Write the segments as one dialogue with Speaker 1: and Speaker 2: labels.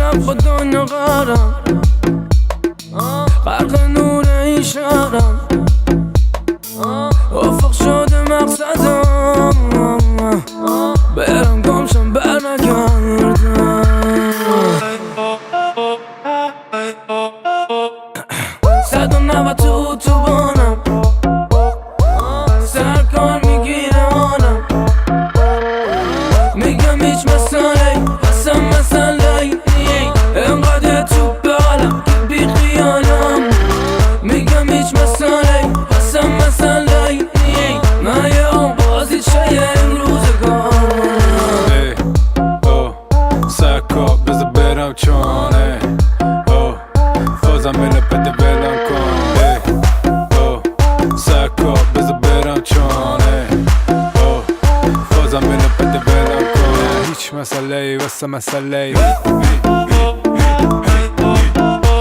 Speaker 1: امشب با دنیا قرم غرق نور این شهرم افق شده مقصدم برم گمشم برنگردم 190 تو اتوبانم سرکار میگیره آنم میگم هیچ مسئله هستم مسئله انقدر تو بالم که بی خیالم میگم هیچ مسئله هستم مسئله من یه اون بازی چه امروزگارم
Speaker 2: سکا بذار برم چانه فازم بله پده ولم کن سکا بذار برم چانه فازم بله پده ولم کن هیچ مسئله واسه مسئله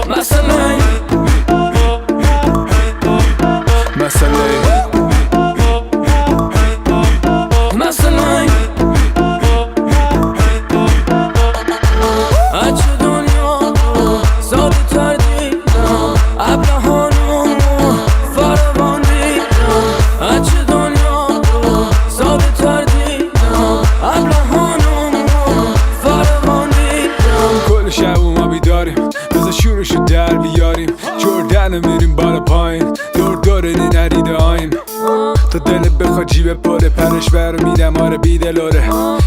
Speaker 1: مسئله
Speaker 2: مسئله
Speaker 1: مسئله اچه دنیا رو ساده تر دیدم ابلهانم رو فراوان دیدم اچه دنیا رو ساده تر دیدم ابلهانم رو فراوان دیدم
Speaker 2: کل شب ما بیداریم بذار شورشو در بیاریم جردن میریم بالا پایین دور نریده آیم تا دلت بخواد جیب پره پرش برو میدم آره بیدلاره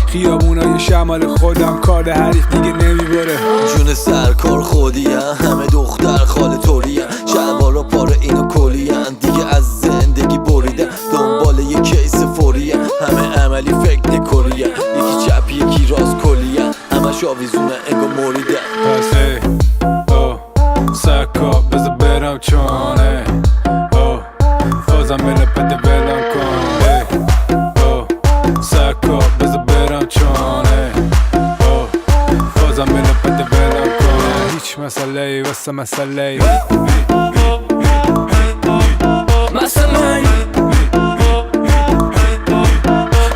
Speaker 2: خیابونای شمال خودم کار حریف دیگه نمیبره
Speaker 3: جون سرکار خودیم همه دختر خاله طوریم شلوارا پاره اینا کلیم دیگه از زندگی بریدم دنبال یه کیس فوریم همه عملی فکر نکوریم یکی چپ یکی راست کلیم همش آویزونه انگار مریدم
Speaker 2: پس سکا بذار برم چانه فازم بله پده ولم کن سکا بذار برم چانه فازم بله پده ولم کن هیچ مسئله واسه مسئله
Speaker 1: مسئله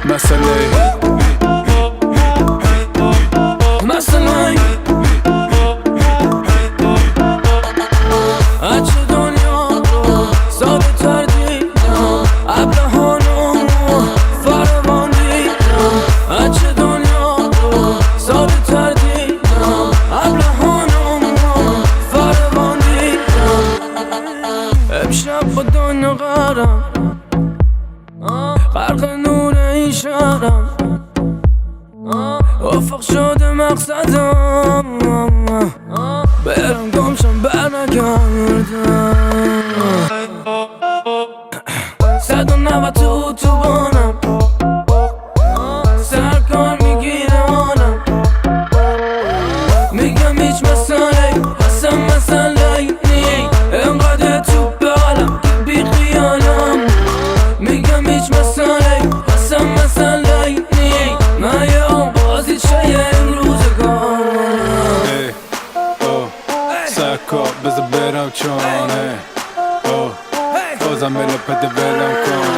Speaker 2: مسئله
Speaker 1: مسئله اچه دنیا رو ساده تر دیدم ابلهانم رو فراوان دیدم اچه دنیا رو ساده تر دیدم ابلهانم رو فراوان دیدم امشب با دنیا قرم غرق نور این شهرم افق شده مقصدم برم گمشم برنگردم 190 تو اتوبانم سرکار میگیره آنم میگم هیچ مسئله هستم مسئله انقدر تو بالم که بی خیالم میگم هیچ مسئله هستم مسئله من یه اون بازی چه امروزگارم
Speaker 2: سکا بذار برم چانه فازم بله پده ولم کن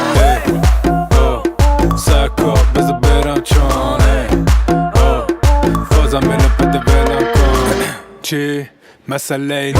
Speaker 2: سکا بذار برم چانه فازم بله پده ولم کن چی مسئله